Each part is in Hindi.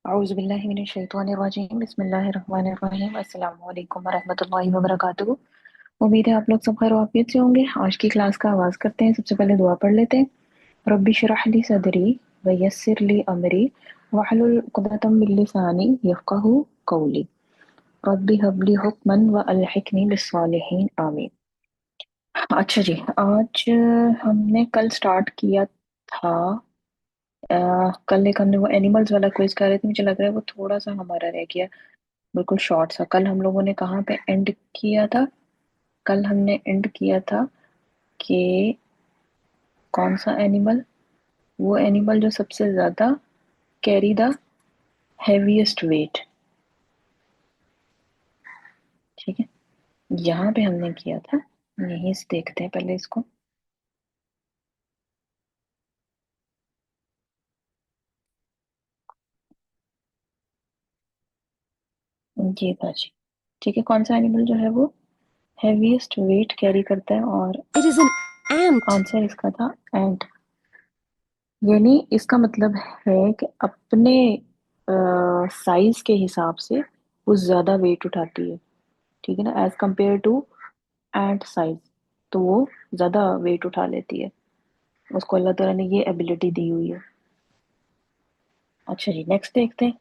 औज़ुबिल्लाहि मिनश्शैतानिर्रजीम बिस्मिल्लाहिर्रहमानिर्रहीम अस्सलामु अलैकुम वरहमतुल्लाहि वबरकातुहू। उम्मीद है आप लोग सब खैर वाफियत से होंगे। आज की क्लास का आगाज़ करते हैं। सबसे पहले दुआ पढ़ लेते हैं। रब्बि इश्रह ली सदरी व यस्सिर ली अमरी वहलुल उक़दतम मिन लिसानी यफ़क़हू क़ौली रब्बि हब ली हुक्मन व अल्हिक़नी बिस्सॉलिहीन आमीन। अच्छा जी, आज हमने कल स्टार्ट किया था। कल एक हमने वो एनिमल्स वाला क्विज कर रहे थे, मुझे लग रहा है वो थोड़ा सा हमारा रह गया, बिल्कुल शॉर्ट सा। कल हम लोगों ने कहाँ पे एंड किया था? कल हमने एंड किया था कि कौन सा एनिमल, वो एनिमल जो सबसे ज्यादा कैरी द हैवीएस्ट वेट। ठीक है, यहाँ पे हमने किया था। यहीं से देखते हैं पहले इसको। ये था जी। ठीक है, कौन सा एनिमल जो है वो हैवीएस्ट वेट कैरी करता है? और It is an ant. Answer इसका था एंट। यानी इसका मतलब है कि अपने साइज के हिसाब से वो ज्यादा वेट उठाती है। ठीक है ना, as compare to ant size, तो वो ज्यादा वेट उठा लेती है। उसको अल्लाह ताला ने ये एबिलिटी दी हुई है। अच्छा जी, नेक्स्ट देखते हैं।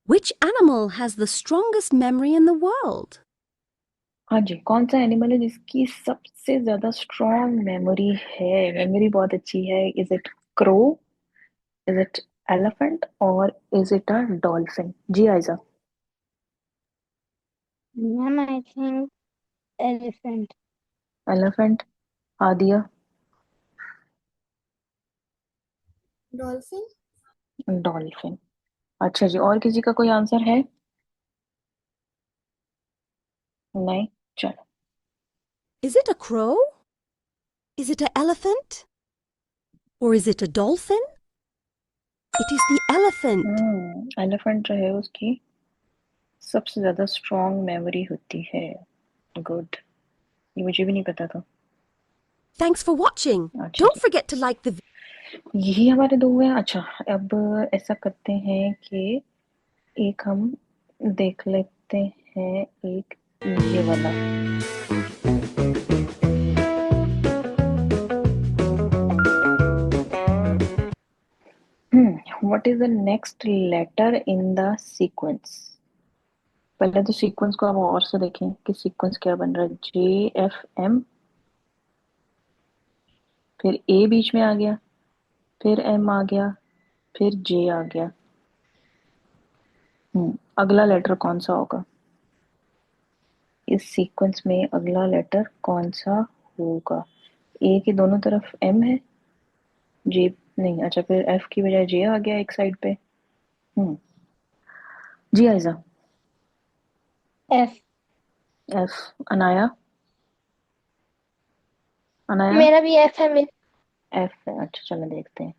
Which animal has the strongest memory in the world? हाँ जी, कौन सा एनिमल है जिसकी सबसे ज्यादा स्ट्रॉन्ग मेमोरी है? मेमोरी बहुत अच्छी है। Is it crow, is it elephant or is it a dolphin? जी Ayza. Ma'am, I think elephant. Elephant. Aadiya. Dolphin? Dolphin. अच्छा जी, और किसी का कोई आंसर है? नहीं, चलो। Is it a crow? Is it an elephant? Or is it a dolphin? It is the elephant. Elephant जो है उसकी सबसे ज्यादा स्ट्रॉन्ग मेमोरी होती है। गुड, ये मुझे भी नहीं पता था। Thanks for watching. अच्छा Don't ji, forget to like the यही हमारे दो हुए। अच्छा, अब ऐसा करते हैं कि एक हम देख लेते हैं, एक ये वाला। What is the next letter in the sequence? पहले तो सीक्वेंस को हम और से देखें कि सीक्वेंस क्या बन रहा है। JFM, फिर ए बीच में आ गया, फिर M आ गया, फिर J आ गया। अगला लेटर कौन सा होगा इस सीक्वेंस में? अगला लेटर कौन सा होगा? ए के दोनों तरफ M है, J नहीं। अच्छा, फिर F की बजाय J आ गया एक साइड पे। हम्म जी आयजा। F. F। अनाया। अनाया। मेरा भी F है। F है। अच्छा, चलो देखते हैं।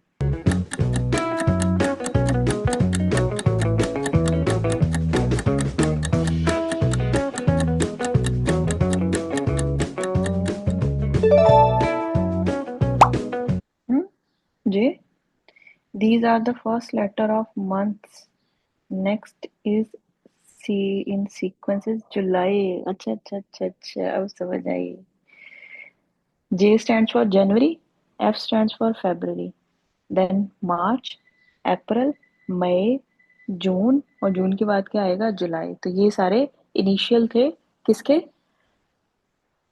J, these are the first letter of months. Next is C in sequences July. अच्छा अच्छा अच्छा अच्छा, अब समझ आई। J stands for January, F stands for February, then March, April, मई, जून, और जून के बाद क्या आएगा? जुलाई। तो ये सारे इनिशियल थे किसके?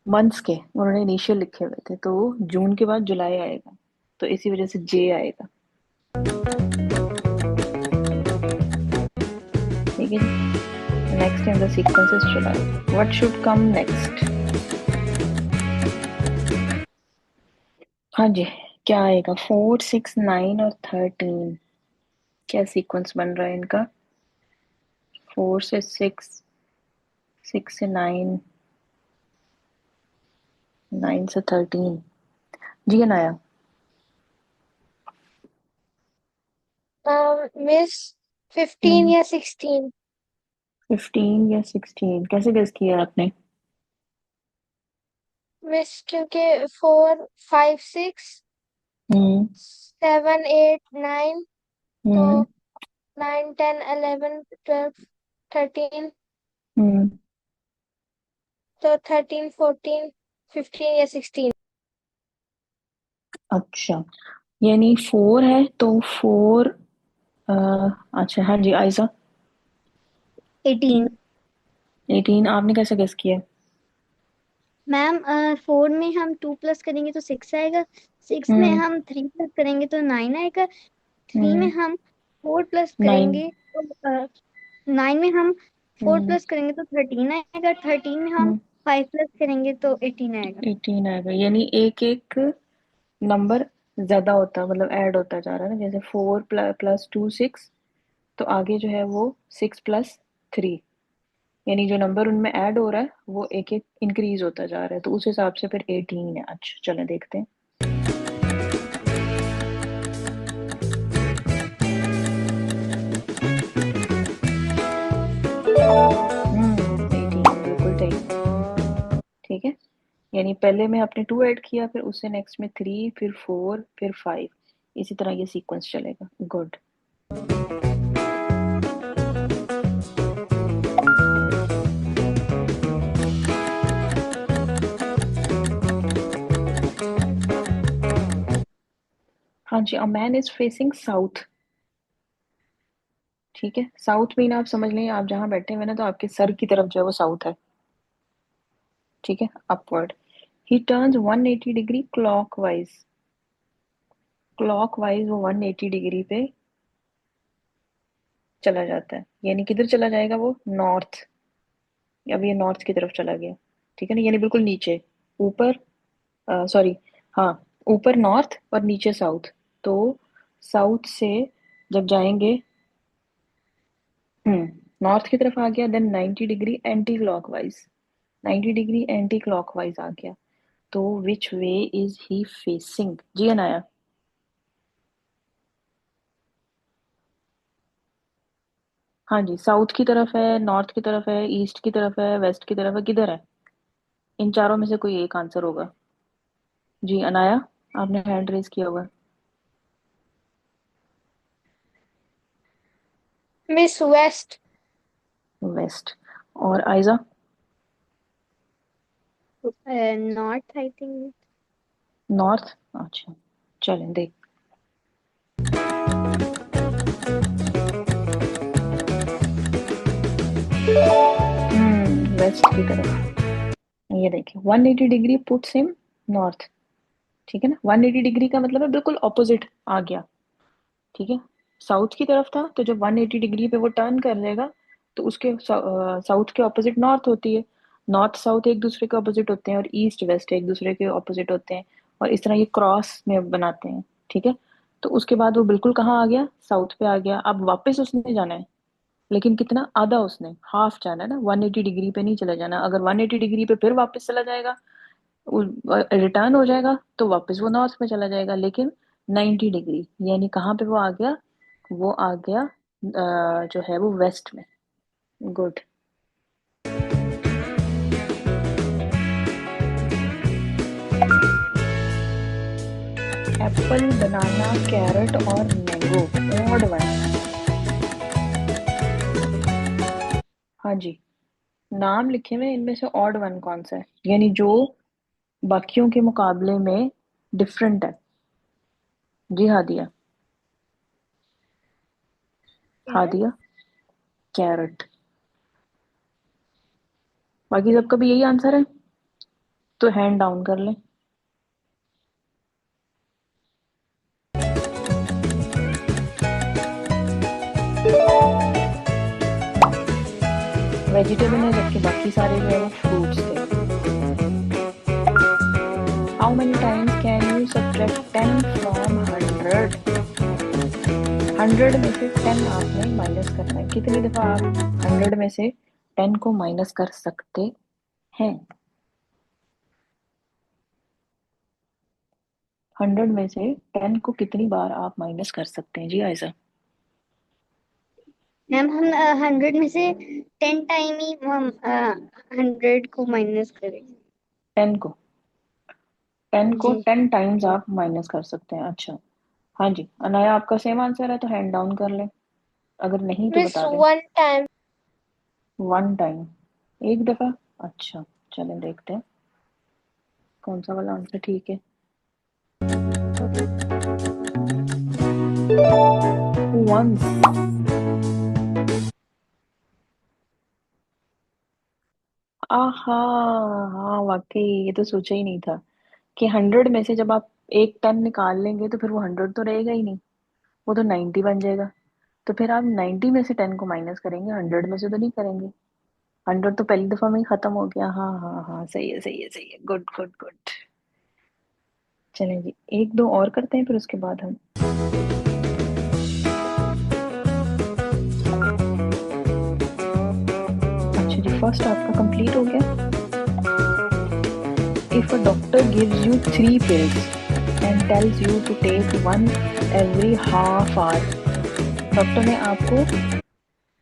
मंथ्स के। उन्होंने इनिशियल लिखे हुए थे, तो जून के बाद जुलाई आएगा, तो इसी वजह से जे आएगा। ठीक है जी, next in the sequence is July. What should come next? हाँ जी, क्या आएगा? 4, 6, 9 और 13, क्या सीक्वेंस बन रहा है इनका? 4 से 6, 6 से 9, 9 से 13। जी अनाया। मिस 15 या 16। 15 या 16, कैसे गेस किया आपने? मिस क्योंकि 4, 5, 6 हम्म 7 8 9, तो हम्म 9 10 11 12 13, हम्म तो 13 14 15 या 16। अच्छा, यानी 4 है तो 4। अच्छा, हाँ जी आयजा। 18। 18 आपने कैसे गेस किया? मैम 4 में हम 2 प्लस करेंगे तो 6 आएगा। 6 में हम्म हम 3 प्लस करेंगे तो 9 आएगा। 3 में हम्म हम 4 प्लस 9। करेंगे तो 9 में हम 4 हम्म प्लस करेंगे तो 13 आएगा। 13 में हम हम्म 5 प्लस करेंगे तो 18 आएगा। 18 आएगा, यानी एक एक नंबर ज्यादा होता, मतलब ऐड होता जा रहा है ना, जैसे 4 प्लस 2 6, तो आगे जो है वो 6 प्लस 3, यानी जो नंबर उनमें ऐड हो रहा है वो एक एक इंक्रीज होता जा रहा है, तो उस हिसाब से फिर 18 है। अच्छा चलें देखते हैं। 18 बिल्कुल सही। ठीक है, यानी पहले में आपने 2 ऐड किया, फिर उससे नेक्स्ट में 3, फिर 4, फिर 5, इसी तरह ये सीक्वेंस चलेगा। गुड। हाँ जी, a man is facing south. ठीक है, साउथ मीन आप समझ लें, आप जहाँ बैठे हुए ना, तो आपके सर की तरफ जो है वो साउथ है। ठीक है, अपवर्ड। ही टर्न्स 180 डिग्री क्लॉकवाइज। क्लॉकवाइज वो 180 डिग्री पे चला जाता है, यानी किधर चला जाएगा वो? नॉर्थ। अब ये नॉर्थ की तरफ चला गया। ठीक है ना, यानी बिल्कुल नीचे, ऊपर, सॉरी, हाँ, ऊपर नॉर्थ और नीचे साउथ। तो साउथ से जब जाएंगे, नॉर्थ की तरफ आ गया, then 90 degree anti clockwise. 90 degree anti clockwise आ गया, तो which way is he facing? जी अनाया। हाँ जी, साउथ की तरफ है, नॉर्थ की तरफ है, ईस्ट की तरफ है, वेस्ट की तरफ है, किधर है? इन चारों में से कोई एक आंसर होगा। जी अनाया, आपने हैंड रेज किया हुआ है। Miss west. वेस्ट। और Ayza? North I think. North. अच्छा, चलें देख। वेस्ट की तरफ। ये देखिए, 180 डिग्री पुट्स हिम नॉर्थ। ठीक है ना, 180 डिग्री का मतलब है बिल्कुल ऑपोजिट आ गया। ठीक है, साउथ की तरफ था, तो जब 180 डिग्री पे वो टर्न कर लेगा, तो उसके साउथ के ऑपोजिट नॉर्थ होती है। नॉर्थ साउथ एक दूसरे के ऑपोजिट होते हैं, और ईस्ट वेस्ट एक दूसरे के ऑपोजिट होते हैं, और इस तरह ये क्रॉस में बनाते हैं। ठीक है, तो उसके बाद वो बिल्कुल कहाँ आ गया? साउथ पे आ गया। अब वापस उसने जाना है, लेकिन कितना? आधा, उसने हाफ जाना है ना, 180 डिग्री पे नहीं चला जाना। अगर 180 डिग्री पे फिर वापस चला जाएगा, रिटर्न हो जाएगा, तो वापस वो नॉर्थ में चला जाएगा, लेकिन 90 डिग्री, यानी कहाँ पे वो आ गया? वो आ गया जो है वो वेस्ट में। गुड। एप्पल, बनाना, कैरेट और मैंगो, ऑड वन। हाँ जी, नाम लिखे हुए इनमें से ऑड वन कौन सा है, यानी जो बाकियों के मुकाबले में डिफरेंट है? जी हादिया। हादिया, कैरेट। बाकी सबका भी यही आंसर है, तो हैंड डाउन कर लें। वेजिटेबल है, जबकि बाकी सारे जो है वो फ्रूट्स थे। How many times can you subtract 10 from 100? 100 में से 10 आपने माइनस करना है। कितनी दफा आप 100 में से 10 को माइनस कर सकते हैं? 100 में से 10 को कितनी बार आप माइनस कर सकते हैं? जी आयजा। मैम हम 100 में से 10 टाइम ही हम 100 को माइनस करेंगे। 10 को, 10 को जी 10 टाइम्स आप माइनस कर सकते हैं। अच्छा, हाँ जी अनाया, आपका सेम आंसर है तो हैंड डाउन कर लें, अगर नहीं तो मिस बता दें। 1 टाइम। 1 टाइम, एक दफा। अच्छा, चलें देखते हैं कौन सा वाला आंसर ठीक है। वंस। आहा, हाँ वाकई, ये तो सोचा ही नहीं था कि 100 में से जब आप एक 10 निकाल लेंगे तो फिर वो 100 तो रहेगा ही नहीं, वो तो 90 बन जाएगा। तो फिर आप 90 में से 10 को माइनस करेंगे, 100 में से तो नहीं करेंगे। 100 तो पहली दफा में ही खत्म हो गया। हाँ हाँ हाँ, सही है सही है सही है, गुड गुड गुड। चलें जी, एक दो और करते हैं फिर उसके बाद हम। अच्छा जी, फर्स्ट आपका कंप्लीट हो गया। If a doctor gives you 3 pills and tells you to take one every half hour. Doctor ने आपको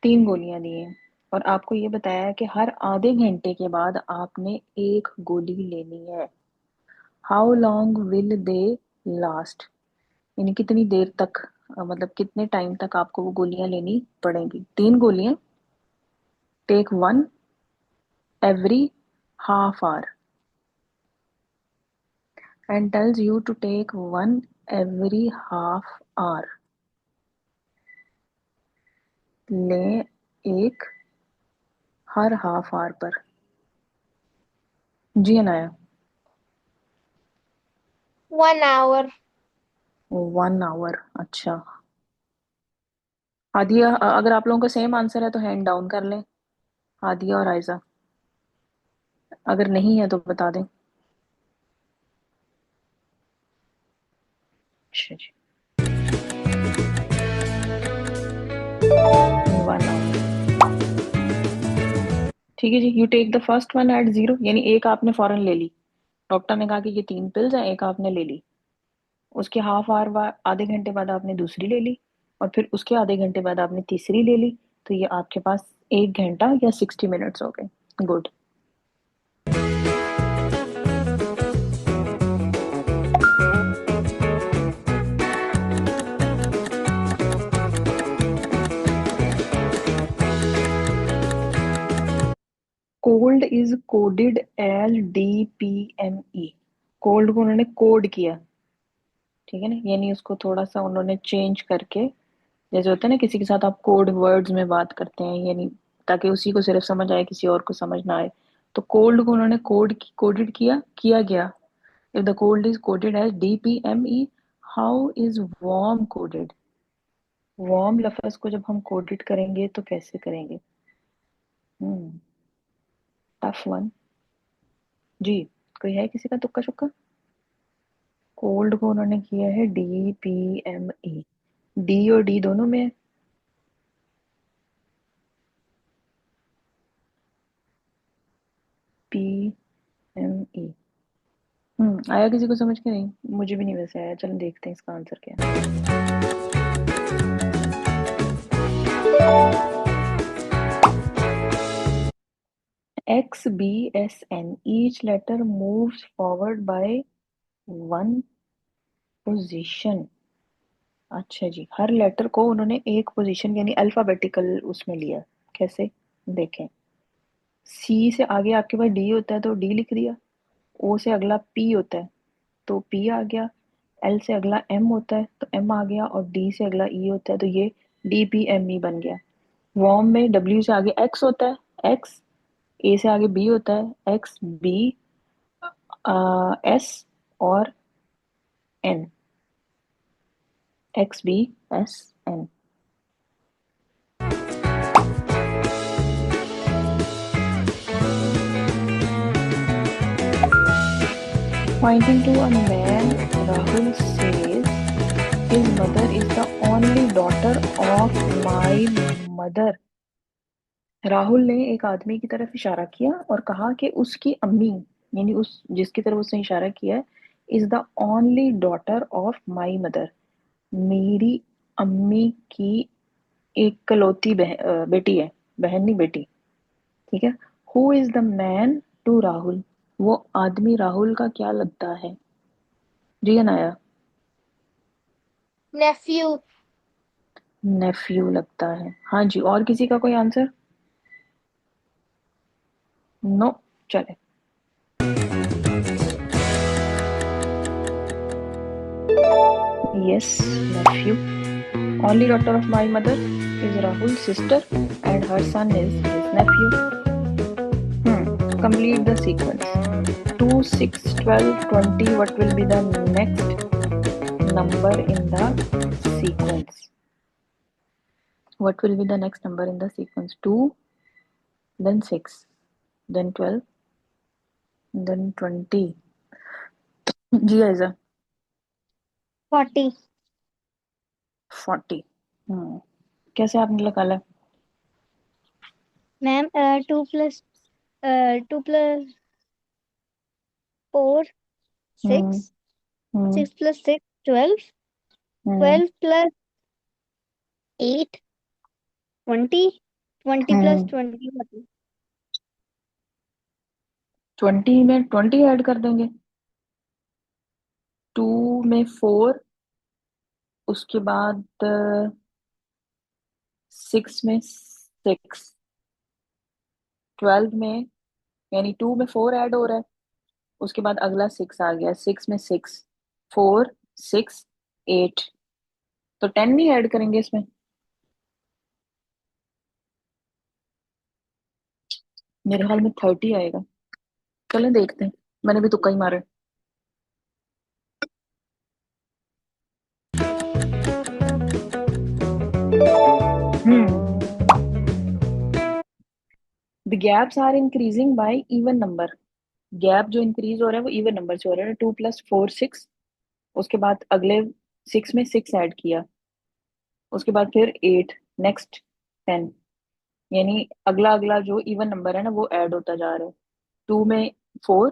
3 गोलियां दी हैं और आपको ये बताया है कि हर आधे घंटे के बाद आपने एक गोली लेनी है। How long will they last, यानी कितनी देर तक, मतलब कितने टाइम तक आपको वो गोलियां लेनी पड़ेंगी। 3 गोलियां, take one every half hour and tells you to take one every half hour. लें एक हर हाफ आवर पर। जी अनाया। 1 आवर। 1 आवर, अच्छा। हादिया, अगर आप लोगों का सेम आंसर है तो हैंड डाउन कर लें, हादिया और आयजा। अगर नहीं है तो बता दें। अच्छा जी, 1 आवर। ठीक है जी, you take the first one at 0, यानी एक आपने फौरन ले ली। डॉक्टर ने कहा कि ये 3 pills हैं, एक आपने ले ली। उसके हाफ आवर, आधे घंटे बाद आपने दूसरी ले ली, और फिर उसके आधे घंटे बाद आपने तीसरी ले ली। तो ये आपके पास 1 घंटा या 60 मिनट्स हो गए। Good. Cold is coded as DPME। Cold को उन्होंने कोड किया, ठीक है ना, यानी उसको थोड़ा सा उन्होंने चेंज करके, जैसे होता है ना किसी के साथ आप कोड वर्ड्स में बात करते हैं, यानी ताकि उसी को सिर्फ समझ आए, किसी और को समझ ना आए। तो कोल्ड को उन्होंने कोडेड किया गया। If the cold is coded as DPME, how is warm coded. Warm लफ्ज को जब हम कोडेड करेंगे तो कैसे करेंगे। हम्म, टफ वन। जी, कोई है किसी का तुक्का शुक्का। कोल्ड को उन्होंने किया है DPME। डी और डी दोनों में है। PME। आया किसी को समझ के नहीं, मुझे भी नहीं वैसे आया। चलो देखते हैं इसका आंसर क्या है। XBSN, each letter moves forward by 1 position। अच्छा जी, हर लेटर को उन्होंने एक पोजीशन यानी अल्फाबेटिकल उसमें लिया। कैसे, देखें। सी से आगे आपके पास डी होता है तो डी लिख दिया। ओ से अगला पी होता है तो पी आ गया। एल से अगला एम होता है तो एम आ गया, और डी से अगला ई होता है तो ये DPME बन गया। वॉर्म में डब्ल्यू से आगे एक्स होता है, एक्स। ए से आगे बी होता है, XBS, और N, XBSN। Pointing to a man, Rahul says, his mother is the only daughter of my mother। Rahul ने एक आदमी की तरफ इशारा किया और कहा कि उसकी अम्मी, यानी उस जिसकी तरफ उसने इशारा किया है, is the only daughter of my mother, मेरी अम्मी की इकलौती बेटी है, बहन नहीं बेटी। ठीक है। Who is the man to Rahul, वो आदमी राहुल का क्या लगता है। जी अनाया। नेफ्यू। नेफ्यू लगता है। हाँ जी, और किसी का कोई आंसर? नो। चले। Yes, nephew. Only daughter of my mother is Rahul's sister, and her son is his nephew. Complete the sequence. 2, 6, 12, 20. What will be the next number in the sequence? What will be the next number in the sequence? 2, then 6, then 12, then 20. जी आयजा। 40। 40। कैसे आपने निकाला? Ma'am 2 plus 4 6। हम्म। हम्म। 6 + 6 12। हम्म। 12 + 8 20। 20 + हम्म। 20 40। 20 में 20 ऐड कर देंगे। 2 में 4, उसके बाद 6 में 6, 12 में, यानी 2 में 4 ऐड हो रहा है, उसके बाद अगला 6 आ गया, 6 में 6, 4, 6, 8, तो 10 नहीं ऐड करेंगे इसमें? मेरे ख्याल में 30 आएगा। चलें देखते हैं, मैंने भी तुक्का ही मारा है। Hmm. The gaps are increasing by even number. Gap जो इंक्रीज हो रहा है वो इवन नंबर से हो रहा है। 2 + 4 6, उसके बाद अगले 6 में 6 ऐड किया, उसके बाद फिर 8, नेक्स्ट 10, यानी अगला अगला जो इवन नंबर है ना वो ऐड होता जा रहा है। 2 में 4,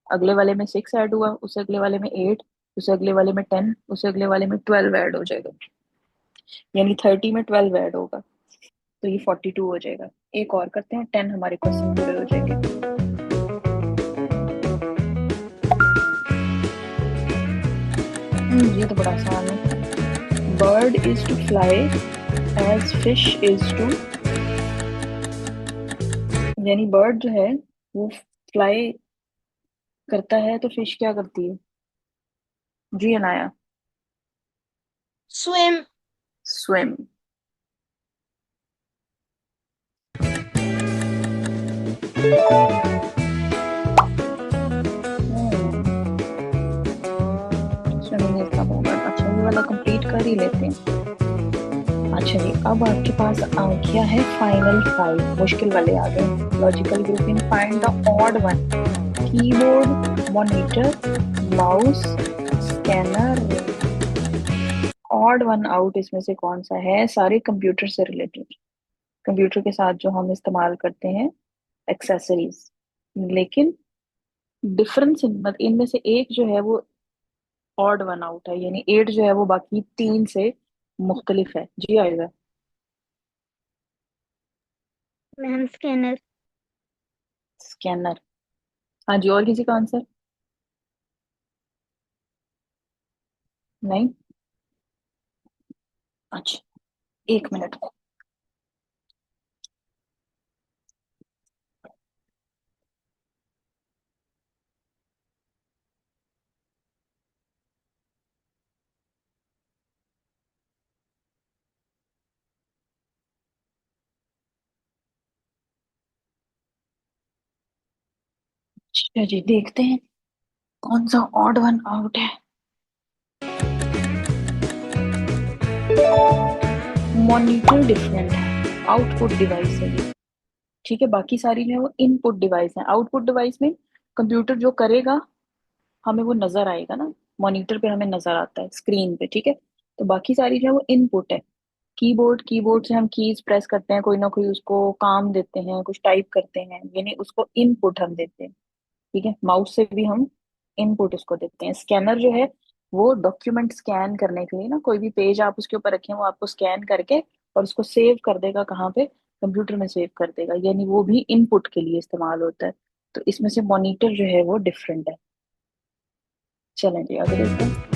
अगले वाले में 6 ऐड हुआ, उससे अगले वाले में 8, उससे अगले वाले में 10, उससे अगले वाले में 12 ऐड हो जाएगा, यानी 30 में 12 ऐड होगा, तो ये 42 हो जाएगा। एक और करते हैं, 10 हमारे क्वेश्चन पूरे हो जाएंगे। ये तो बड़ा आसान है। Bird is to fly as fish is to, यानी बर्ड जो है वो फ्लाई करता है तो फिश क्या करती है? जी Anaya. Swim. Swim. Swimming is the movement. अच्छा, ये वाला कंप्लीट कर ही लेते हैं। अच्छा जी, अब आपके पास आ गया है फाइनल 5, मुश्किल वाले आ गए। Logical grouping, find the odd one. Keyboard, monitor, mouse, scanner. Odd one out इसमें से कौन सा है? सारे कंप्यूटर से रिलेटेड, कंप्यूटर के साथ जो हम इस्तेमाल करते हैं एक्सेसरीज, लेकिन डिफरेंस इनमें से एक जो है वो ऑड वन आउट है, यानी 8 जो है वो बाकी 3 से मुख्तलिफ है। जी आएगा। Ma'am scanner. स्कैनर। हाँ जी, और किसी का आंसर? नहीं। अच्छा, 1 मिनट। अच्छा जी, देखते हैं कौन सा ऑड वन आउट है। मॉनिटर डिफरेंट है, आउटपुट डिवाइस है ये। ठीक है, बाकी सारी जो है वो इनपुट डिवाइस है। आउटपुट डिवाइस में कंप्यूटर जो करेगा हमें वो नजर आएगा ना, मॉनिटर पे हमें नजर आता है स्क्रीन पे। ठीक है, तो बाकी सारी जो है वो इनपुट है। कीबोर्ड, कीबोर्ड से हम कीज प्रेस करते हैं, कोई ना कोई उसको काम देते हैं, कुछ टाइप करते हैं, यानी उसको इनपुट हम देते हैं। ठीक है, माउस से भी हम इनपुट उसको देते हैं। स्कैनर जो है वो डॉक्यूमेंट स्कैन करने के लिए ना, कोई भी पेज आप उसके ऊपर रखें वो आपको स्कैन करके और उसको सेव कर देगा, कहाँ पे? कंप्यूटर में सेव कर देगा, यानी वो भी इनपुट के लिए इस्तेमाल होता है। तो इसमें से मॉनिटर जो है वो डिफरेंट है। चलें जी आगे देखते हैं।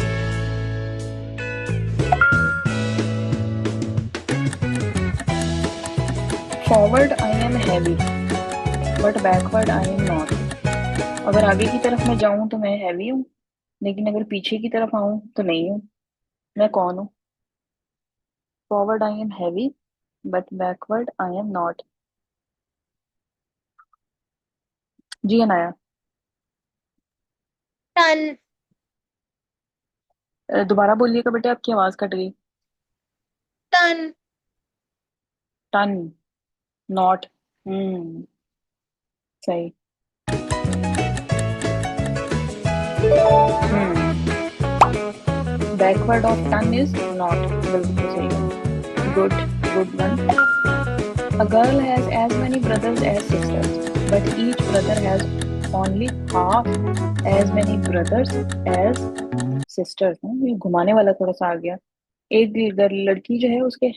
Forward I am heavy but backward I am not. अगर आगे की तरफ मैं जाऊं तो मैं हैवी हूँ, लेकिन अगर पीछे की तरफ आऊं तो नहीं हूँ। मैं कौन हूँ? Forward I am heavy but backward I am not. जी अनाया। टन। दोबारा बोलिएगा बेटे, आपकी आवाज कट गई। टन। Ton, not. हम्म, सही। Hmm, backward of ton is not, बिल्कुल सही है। Good, good one. A girl has as many brothers as sisters, but each brother has only half as many brothers as sisters। ये घुमाने वाला थोड़ा सा आ गया। एक लड़की जो है उसके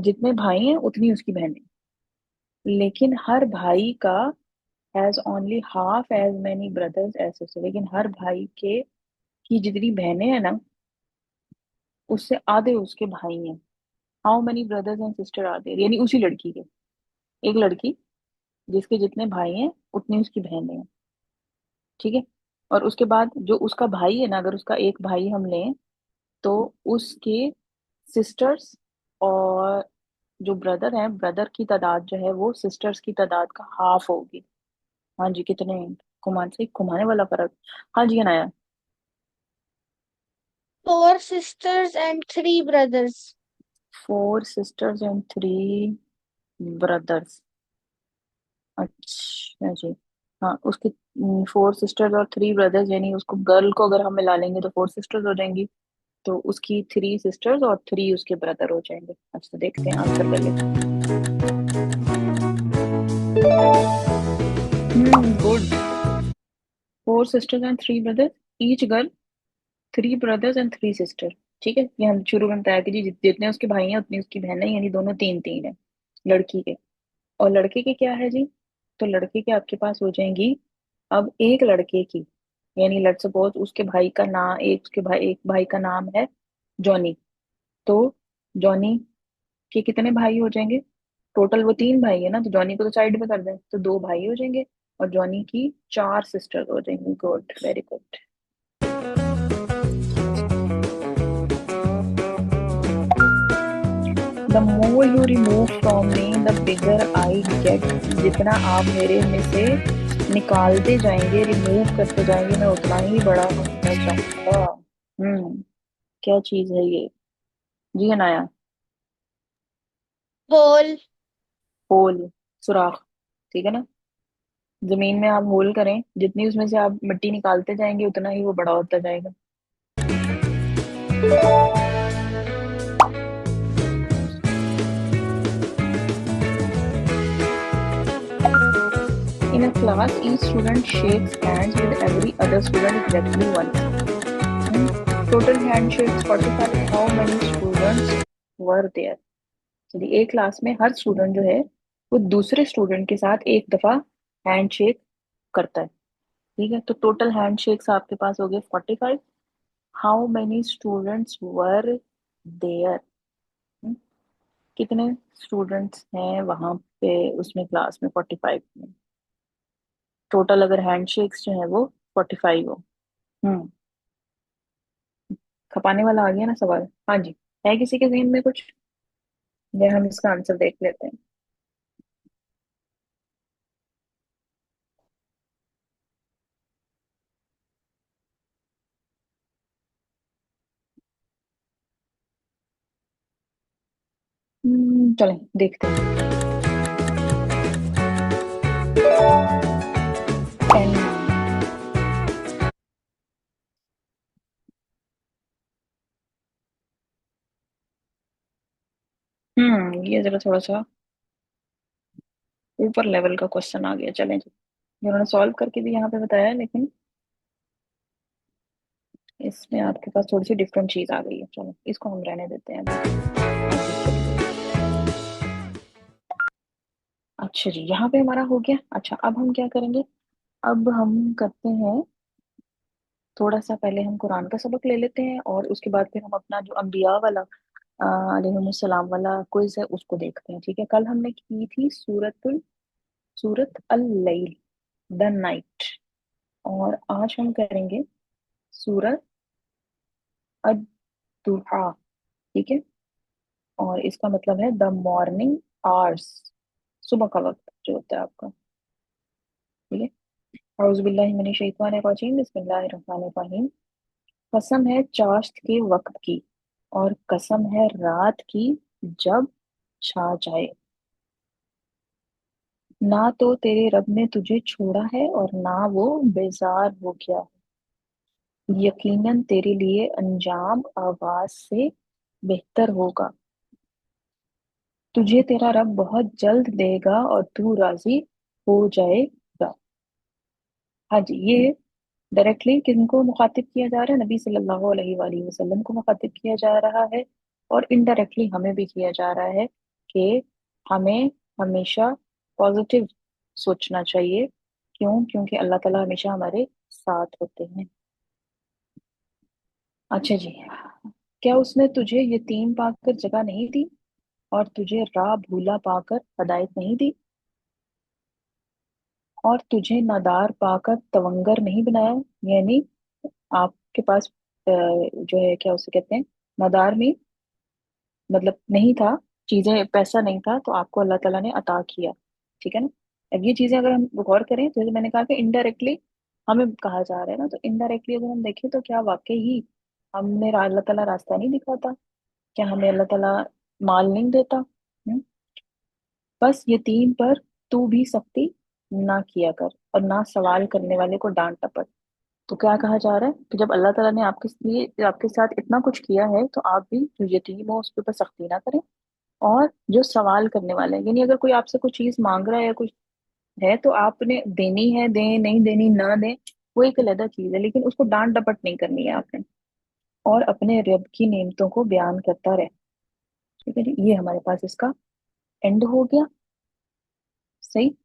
जितने भाई हैं उतनी उसकी बहनें, लेकिन हर भाई का has only half as many brothers as sister. लेकिन हर भाई के की जितनी बहनें हैं ना, उससे आधे उसके भाई हैं। How many brothers and sister are there, यानी उसी लड़की के, एक लड़की जिसके जितने भाई हैं उतनी उसकी बहनें हैं। ठीक है। और उसके बाद जो उसका भाई है ना, अगर उसका एक भाई हम लें तो उसके सिस्टर्स और जो ब्रदर है, ब्रदर की तादाद जो है वो सिस्टर्स की तादाद का हाफ होगी। हाँ जी, कितने? घुमान से घुमाने वाला फर्क। हाँ जी Anaya. 4 sisters and 3 brothers। 4 sisters and 3 brothers। अच्छा जी। हाँ, उसके 4 सिस्टर्स और 3 ब्रदर्स, यानी उसको गर्ल को अगर हम मिला लेंगे तो 4 सिस्टर्स हो जाएंगी। तो उसकी 3 सिस्टर्स और 3 उसके ब्रदर हो जाएंगे। अच्छा, देखते हैं आंसर पहले। Good. 4 sisters and 3 brothers, each girl 3 brothers and 3 sister. ठीक है, ये हम शुरू में बताया कि जी जितने उसके भाई हैं उतनी उसकी बहन है, यानी दोनों तीन तीन है लड़की के। और लड़के के क्या है जी? तो लड़के के आपके पास हो जाएंगी, अब एक लड़के की, यानी लेट्स सपोज उसके भाई का नाम, एक भाई का नाम है जॉनी। तो जॉनी के कितने भाई हो जाएंगे? टोटल वो 3 भाई है ना, तो जॉनी को तो साइड में कर दें तो 2 भाई हो जाएंगे। और जॉनी की 4 सिस्टर हो जाएंगी। Good, very good. The more you remove from me the bigger I get. जितना आप मेरे में से निकालते जाएंगे, रिमूव करते जाएंगे, मैं उतना ही बड़ा होना चाहूंगा। क्या चीज है ये? जी अनाया। होल। होल, सुराख। ठीक है ना। जमीन में आप होल करें, जितनी उसमें से आप मिट्टी निकालते जाएंगे उतना ही वो बड़ा होता जाएगा। In a class, each student shakes hands with every other student exactly once. Total handshakes 45. How many students were there? यदि एक क्लास में हर स्टूडेंट जो है वो दूसरे स्टूडेंट के साथ एक दफा हैंड शेक करता है। ठीक है, तो टोटल हैंड शेक्स आपके पास हो गए 45। How many students were there? कितने स्टूडेंट्स हैं वहां पे उसमें क्लास में 45 में? टोटल अगर हैंड शेक्स जो है वो 45 हो। हम्म, खपाने वाला आ गया ना सवाल। हाँ जी, है किसी के जहन में कुछ? या हम इसका आंसर देख लेते हैं। चलें देखते हैं। 10। ये जरा थोड़ा सा ऊपर लेवल का क्वेश्चन आ गया। चलें जी, उन्होंने सॉल्व करके भी यहाँ पे बताया है, लेकिन इसमें आपके पास थोड़ी सी डिफरेंट चीज आ गई है। चलो इसको हम रहने देते हैं अभी। आगे चलिए। अच्छा जी, यहाँ पे हमारा हो गया। अच्छा, अब हम क्या करेंगे? अब हम करते हैं थोड़ा सा पहले हम कुरान का सबक ले लेते हैं और उसके बाद फिर हम अपना जो अम्बिया वाला अलैहिमुस्सलाम वाला क्विज है उसको देखते हैं। ठीक है, कल हमने की थी सूरत अल लैल, द नाइट। और आज हम करेंगे सूरत अद-दुहा। ठीक है, और इसका मतलब है द मॉर्निंग आवर्स, सुबह का वक्त जो होता है आपका। ठीक है, औज़ु बिल्लाहि मिनश शैतानिर रजीम, बिस्मिल्लाहिर रहमानिर रहीम। कसम है चाश्त के वक्त की, और कसम है रात की जब छा जाए। ना तो तेरे रब ने तुझे छोड़ा है और ना वो बेजार हो गया है। यकीनन तेरे लिए अंजाम आवाज से बेहतर होगा। तुझे तेरा रब बहुत जल्द देगा और तू राजी हो जाएगा। हाँ जी, ये डायरेक्टली किनको मुखातिब किया जा रहा है? नबी सल्लल्लाहु अलैहि वसल्लम को मुखातिब किया जा रहा है। और इनडायरेक्टली हमें भी किया जा रहा है कि हमें हमेशा पॉजिटिव सोचना चाहिए। क्यों? क्योंकि अल्लाह ताला हमेशा हमारे साथ होते हैं। अच्छा जी, क्या उसने तुझे यतीम पाकर जगह नहीं दी और तुझे राह भूला पाकर हदायत नहीं दी, और तुझे नादार पाकर तवंगर नहीं बनाया? यानी आपके पास जो है क्या उसे कहते हैं, नादार में मतलब नहीं था, चीजें पैसा नहीं था तो आपको अल्लाह ताला ने अता किया। ठीक है ना। अब ये चीजें अगर हम गौर करें, जैसे मैंने कहा कि इनडायरेक्टली हमें कहा जा रहा है ना, तो इनडायरेक्टली अगर हम देखें तो क्या वाकई ही हमें अल्लाह ताला रास्ता नहीं दिखाता? क्या हमें अल्लाह ताला माल नहीं देता? बस यतीम पर तू भी सख्ती ना किया कर और ना सवाल करने वाले को डांट टपट। तो क्या कहा जा रहा है कि जब अल्लाह ताला ने आपके लिए आपके साथ इतना कुछ किया है तो आप भी जो यतीम हो उसके ऊपर सख्ती ना करें। और जो सवाल करने वाले हैं, यानी अगर कोई आपसे कुछ चीज मांग रहा है या कुछ है तो आपने देनी है, दें, नहीं देनी ना दें, वो एक अलग चीज है, लेकिन उसको डांट डपट नहीं करनी है आपने। और अपने रब की नेमतों को बयान करता रहे। ठीक है जी, ये हमारे पास इसका एंड हो गया। सही।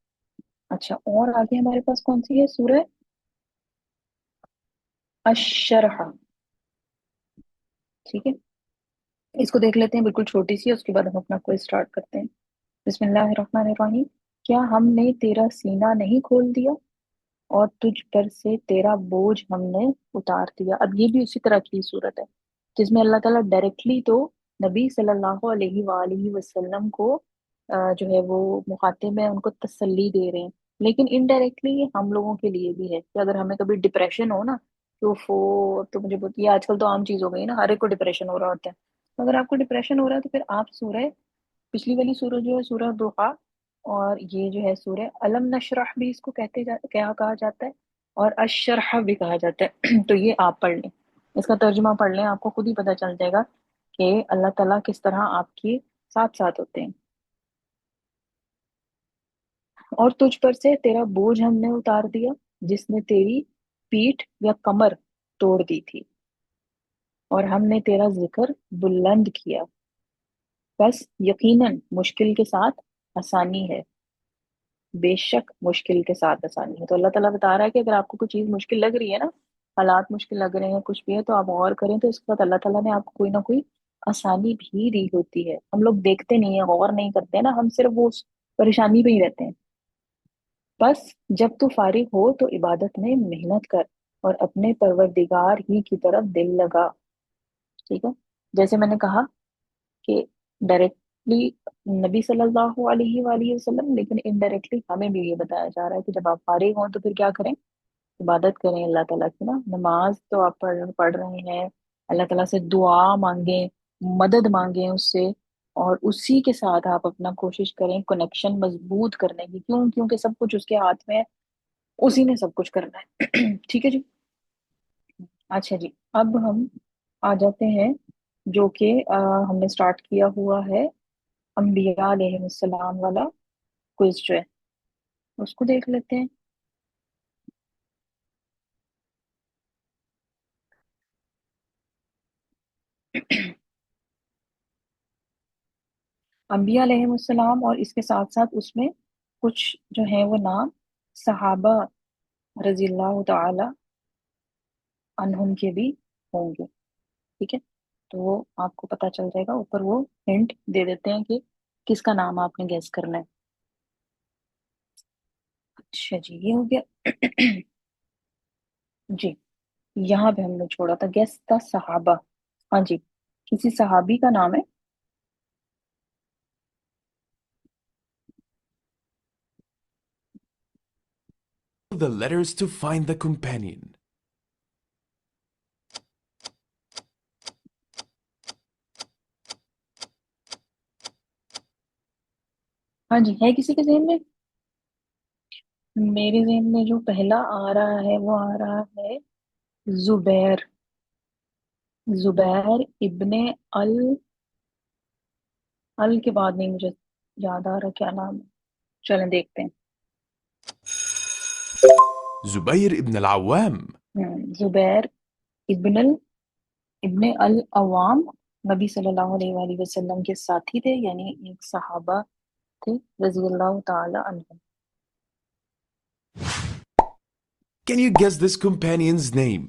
अच्छा, और आगे हमारे पास कौन सी है? सूरह अश-शरह। ठीक है, इसको देख लेते हैं, बिल्कुल छोटी सी है, उसके बाद हम अपना क्विज स्टार्ट करते हैं। बिस्मिल्लाहिर्रहमानिर्रहीम। क्या हमने तेरा सीना नहीं खोल दिया और तुझ पर से तेरा बोझ हमने उतार दिया? अब ये भी उसी तरह की सूरत है जिसमें अल्लाह ताला डायरेक्टली तो नबी सल्लल्लाहु अलैहि वसल्लम को जो है वो मुखातिब है, उनको तसल्ली दे रहे हैं। लेकिन इनडायरेक्टली ये हम लोगों के लिए भी है कि अगर हमें कभी डिप्रेशन हो ना, तो अब तो मुझे ये आजकल तो आम चीज हो गई ना, हर एक को डिप्रेशन हो रहा होता है। तो अगर आपको डिप्रेशन हो रहा है तो फिर आप सूरह, पिछली वाली सूरह जो है सूरह दुहा, और ये जो है सूरह अलम नशरह भी इसको क्या कहा जाता है, और अशरह भी कहा जाता है। तो ये आप पढ़ लें, इसका तर्जुमा पढ़ लें, आपको खुद ही पता चल जाएगा कि अल्लाह ताला किस तरह आपके साथ साथ होते हैं। और तुझ पर से तेरा बोझ हमने उतार दिया जिसने तेरी पीठ या कमर तोड़ दी थी, और हमने तेरा जिक्र बुलंद किया। बस यकीनन मुश्किल के साथ आसानी है, बेशक मुश्किल के साथ आसानी है। तो अल्लाह ताला बता रहा है कि अगर आपको कोई चीज मुश्किल लग रही है ना, हालात मुश्किल लग रहे हैं, कुछ भी है, तो आप गौर करें तो इसके बाद अल्लाह ताला ने आपको कोई ना कोई आसानी भी दी होती है। हम लोग देखते नहीं है, गौर नहीं करते हैं ना, हम सिर्फ वो उस परेशानी में ही रहते हैं। बस जब तू फारिग हो तो इबादत में मेहनत कर और अपने परवरदिगार ही की तरफ दिल लगा। ठीक है, जैसे मैंने कहा कि डायरेक्टली नबी सल्लल्लाहु अलैहि वसल्लम, लेकिन इनडायरेक्टली हमें भी ये बताया जा रहा है कि जब आप फारिग हों तो फिर क्या करें? इबादत करें अल्लाह ताला की ना। नमाज तो आप पढ़ रहे हैं, अल्लाह ताला से दुआ मांगे, मदद मांगे उससे, और उसी के साथ आप अपना कोशिश करें कनेक्शन मजबूत करने की। क्यों? क्योंकि सब कुछ उसके हाथ में है, उसी ने सब कुछ करना है। ठीक है जी। अच्छा जी, अब हम आ जाते हैं जो कि हमने स्टार्ट किया हुआ है अम्बिया अलैहिस्सलाम वाला क्विज जो है, उसको देख लेते हैं। अम्बिया अलैहिस्सलाम, और इसके साथ साथ उसमें कुछ जो है वो नाम सहाबा रजील्लाहु ताला अनहुम के भी होंगे। ठीक है, तो वो आपको पता चल जाएगा, ऊपर वो हिंट दे देते हैं कि किसका नाम आपने गेस करना है। अच्छा जी, ये हो गया। जी, यहाँ पे हमने छोड़ा था गेस द सहाबा। हाँ जी, किसी सहाबी का नाम है। The letters to find the companion. हाँ जी, है किसी के ज़हन में? मेरे ज़हन में जो पहला आ रहा है वो आ रहा है जुबैर। जुबैर इब्ने अल, अल के बाद नहीं मुझे याद आ रहा क्या नाम है। चलें देखते हैं। Zubayr ibn al-Awwam. जुबैर इब्न इब्ने अल अवाम नबी सल्लल्लाहु अलैहि वसल्लम के साथी थे, यानी एक सहाबा थे रजी अल्लाह ताला अन्हुम। Can you guess this companion's name?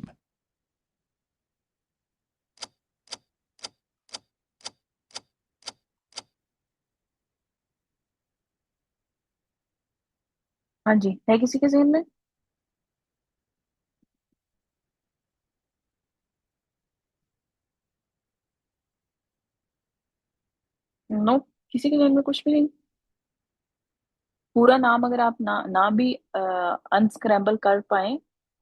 हाँ जी, है किसी के ज़हन में? नो, किसी के ज़हन में कुछ भी नहीं। पूरा नाम अगर आप ना भी अनस्क्रैम्बल कर पाए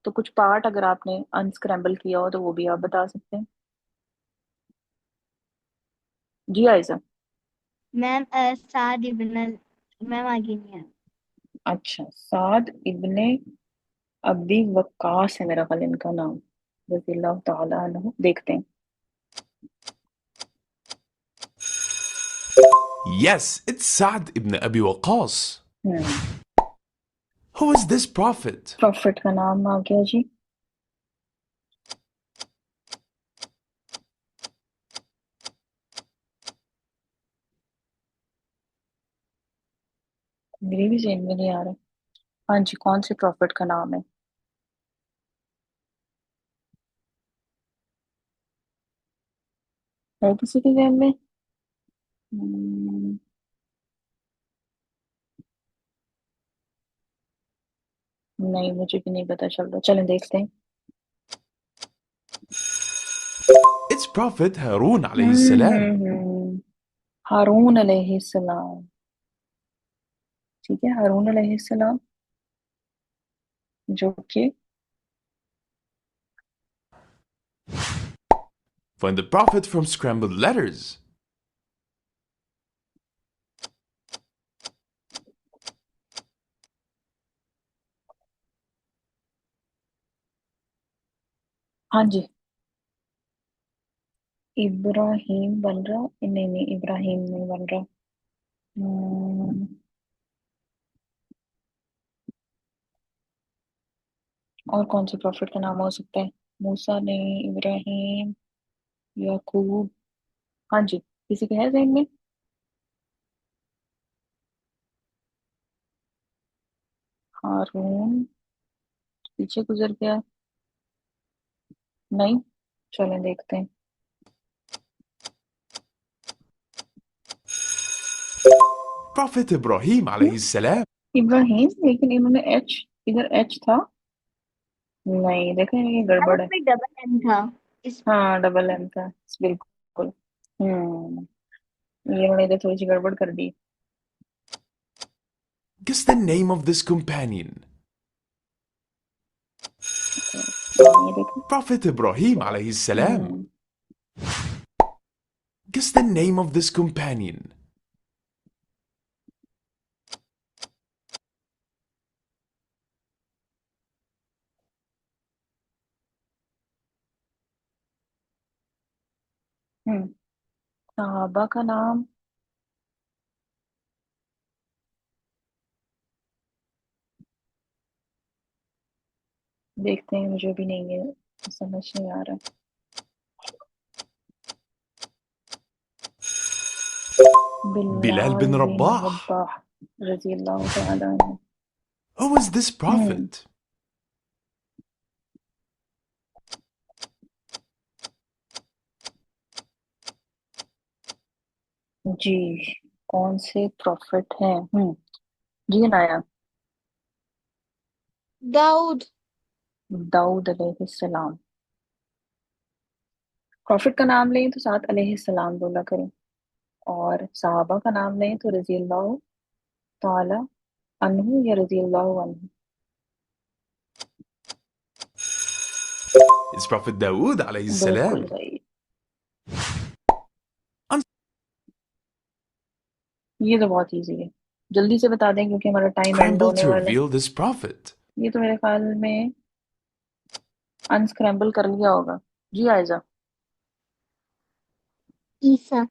तो कुछ पार्ट अगर आपने अनस्क्रैम्बल किया हो तो वो भी आप बता सकते हैं। जी आयजा। मैम साद इब्न मैम आगे नहीं है। अच्छा, साद इब्ने अबी वक्कास है मेरा ख्याल इनका नाम, रज़ी अल्लाह ताला अन्हु। देखते हैं। Yes, it's Sa'd ibn Abi Waqqas. Hmm, Who is this prophet? Profit का नाम आ गया जी। मेरे भी जेन में नहीं आ रहा। हाँ जी, कौन से प्रॉफिट का नाम है? है किसी के जेन में? हम्म, नहीं, मुझे भी नहीं पता चल रहा, चलें देखते हैं। It's Prophet Harun alayhi salam. हारून अलैहिस्सलाम। ठीक है, हारून अलैहिस्सलाम, जो कि Find the prophet from scrambled letters. हाँ जी, इब्राहिम बन रहा। नहीं नहीं, इब्राहिम नहीं बन रहा। हम्म, और कौन से प्रॉफिट का नाम हो सकता है? मूसा नहीं, इब्राहिम, याकूब। हाँ जी, किसी के है ज़हन में? हारून पीछे गुजर गया। नहीं, चलें देखते हैं। Prophet Ibrahim हम्म, alayhi salam. इब्राहिम, लेकिन इन्होंने एच, इधर एच था। नहीं, देखें ये मैम गड़बड़ है। उसमें डबल एन था इस। हाँ, डबल एम था, बिल्कुल। ये उन्होंने इधर थोड़ी सी गड़बड़ कर दी। Guess the name of this companion. हाँ, ये देखो। Prophet Ibrahim alayhi salam. Hmm Guess the name of this companion. हम्म सहाबा का नाम। देखते हैं, मुझे भी नहीं है, समझ नहीं आ रहा। Bilal बिलाल bin बिन Rabah. रब्बाह रजी अल्लाह तआला अन्हु। Who is this hmm prophet? जी, कौन से प्रॉफिट हैं? जी नाया। दाऊद। दाऊद अलैहिस्सलाम। प्रॉफिट का नाम लें तो साथ अलैहिस्सलाम बोला करें, और सहाबा का नाम लें तो रजी अल्लाह ताला अन्हु या रजी अल्लाह अन्हु। It's Prophet Dawood alayhi बिल्कुल salam. सही। ये तो बहुत इजी है, जल्दी से बता दें क्योंकि हमारा टाइम एंड Unscramble होने to वाला है। reveal this prophet. ये तो मेरे ख्याल में अनस्क्रैम्बल कर लिया होगा। जी आयजा। ईसा।